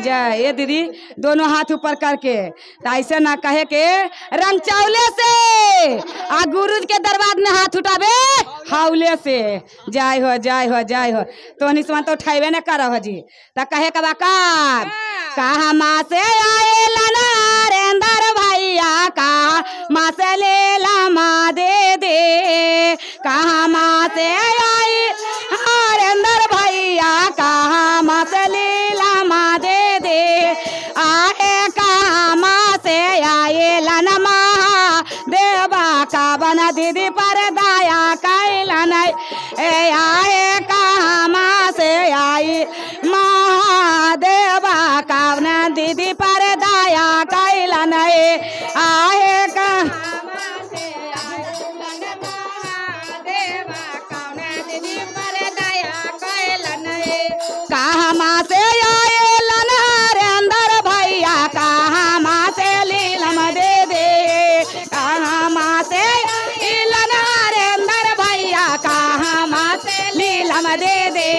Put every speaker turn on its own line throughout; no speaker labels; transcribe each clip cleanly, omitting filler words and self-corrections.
जय। ये दीदी दोनों हाथ ऊपर करके तो ऐसे ना कहे के रंग चावले से आ गुरुज के दरबार में हाथ उठावे हावले से। जय हो जय हो जय हो। तो निस्मा तो उठावे न कर हो जी तो कहे का बाकार कहा माँ से आए लना रेंदर भैया का माँ से ले ला माँ दे दे। कहा माँ से आई रेंदर भैया कहा माँ से ले ला माँ दे दे। आए कहा माँ से आए लना माँ देवा का बना दीदी पर दया कैलन। आए कहा माँ से आई महादेवा का बना दीदी पर दया कैलन। आए कहा माँ से आए लनहर अंदर भैया कहा माँ से लीलम दे दे। कहा माँ से लनहर अंदर भैया कहा माँ से लीलम दे दे।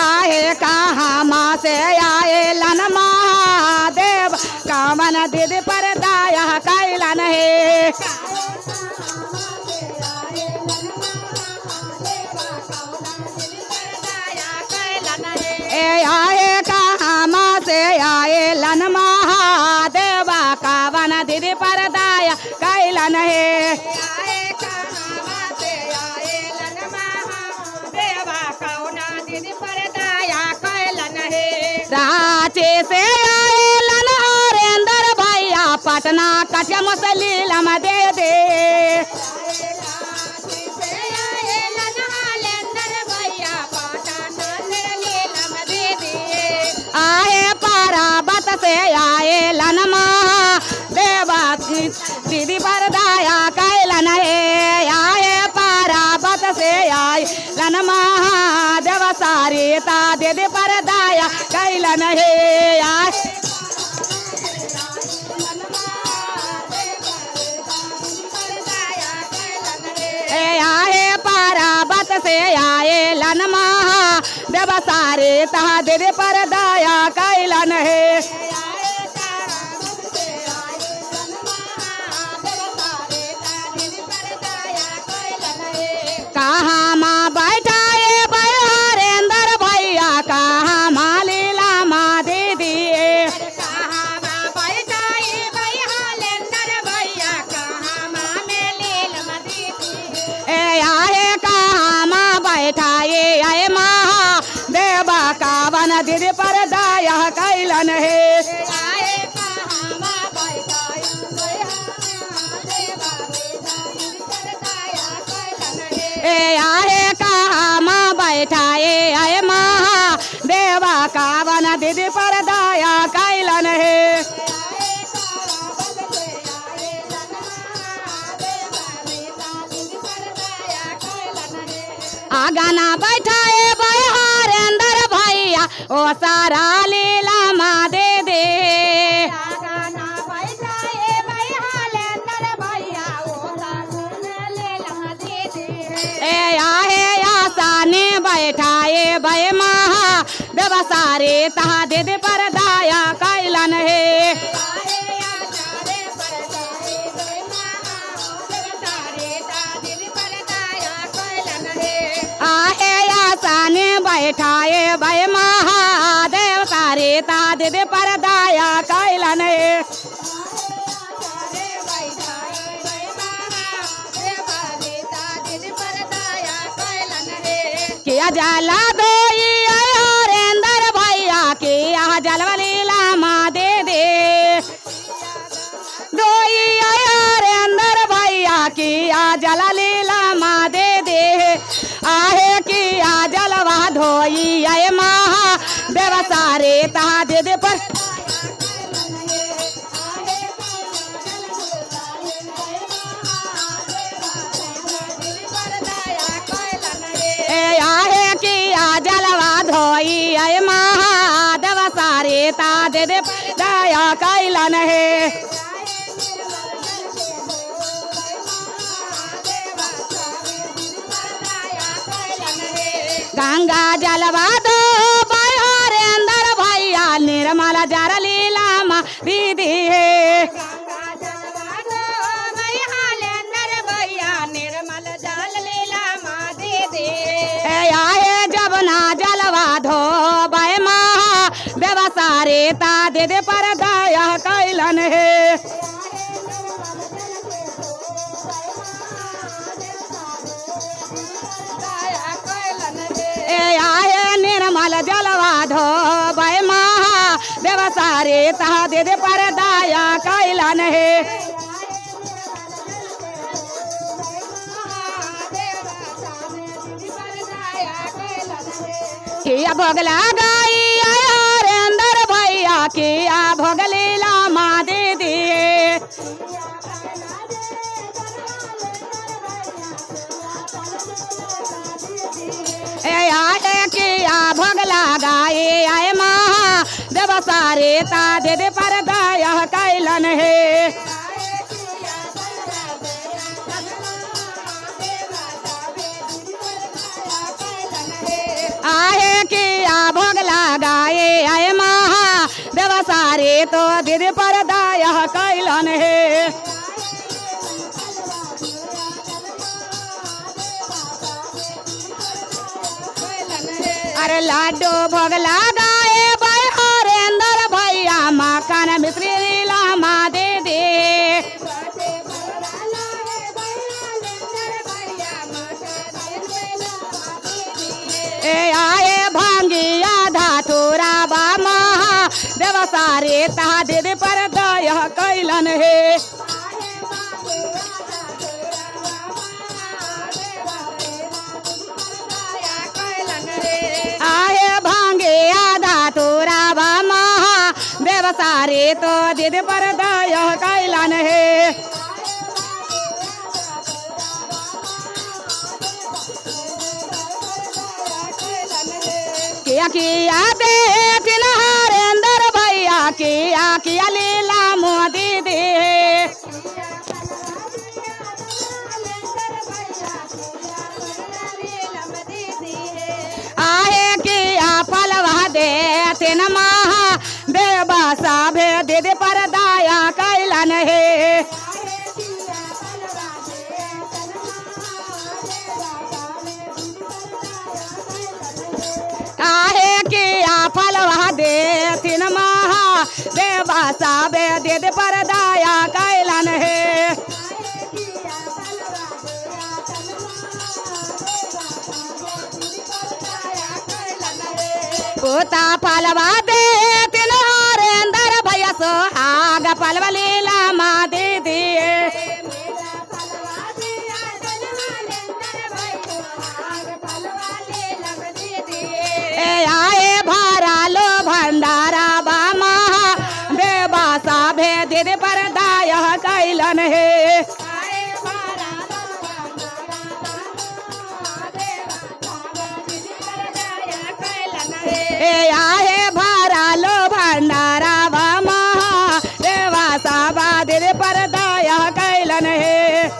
आए कहा माँ से आए लन महादेव कामन दीदी पर दया कैलन है। आए कहा माँ से आए लन महादेवा का वन दीदी पर दया कैलन है। रांची से आए लन हरेंद्र भैया पटना कटिया मुसलीलम दे दे। आए पाराबत से आए लन महादेवा दीदी पर दया कैलन है। आए पाराबत से आए लन महादेव सारिता दीदी पर दया कैलन है। आए पाराबत से आए लन महादेव सारिता दीदी पर दया कैलन है। कहा माँ बैठाए हरेंद्र भैया कहा माँ लीला माँ दे दिए। आए कहा माँ बैठाए आए महादेवा का वन दीदी पर दया कैलन है। आए कहा माँ बैठाए आए महादेवा का वन दीदी पर दया कैलन है। आगाना बैठाए हरेंद्र भैया ओ सारा लीला माँ दे दे। आए आसाने बैठाए भय महादेव सारे तहा दीदी पर दया कैलन है। आए आसाने बैठाए भय महादेव सारे तहा दीदी पर दया कैलन है। किया जला दोई हरेंद्र भैया किया जलवा लीला माँ दे दे। दोई हरेंद्र भैया किया जला लीला माँ दे दे। आहे किया जलवा धोई आए महादेव सारे तहा दे दे पर। आहे किया जलवा धोई आए महादेव सारे ता दे दे दया कैलन है। गंगा जलवा दो हरेंद्र भैया निर्मल निर्मल जल लीला मा दीदी है आए जब ना जलवा धो बय महा देव सारे ता दे दे पर दया कैलन है आए निर्मल जलवा धो बय महा देव सारे ता दे दे पर दया कैलन है किया भोगला गाई हरेंद्र भैया किया भोगली लामा दीदी आए किया भोगला गाई आए महा देव सारे ता दे दे पर दया कैलन है आहे किया भोग लगाए आए महा देव सारे तो दीदी पर दया कैलन है अरे लाडो भोग लगाए भाई हरेंद्र भैया मकान मिश्री लामा दीदी आए भांगिया धातुरा बा महा देव सारे ता दीदी पर दया कैलन है आए भांगिया धातुरा बा महा देव सारे तो दीदी पर दया कैलन है किया देख हरेंद्र भैया किया लीला मोदी दे आए किया फलवा दे तीन महा देवा साभे दीदी पर दया कैलन है आहे किया फलवा दे तीन महा देवा साबे दे दे पर दया कैलन है पोता फलवा दे तीन हरेंद्र भैया सोहाग फलवा लीला मा दीदी आए भारा लो भंडारा बा महा देवा साभे दीदी पर दया कैलन है आए भारा लो भंडारा बा महा देवा साभा दीदी पर दया कैलन है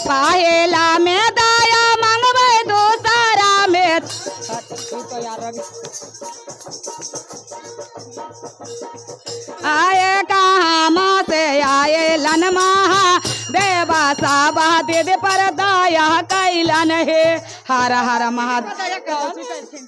पहला में दया मंगवे दूसरा में आए कहाँ से आए लन महा देवा साबा दीदी पर दया कैलन है हर हर महादेव।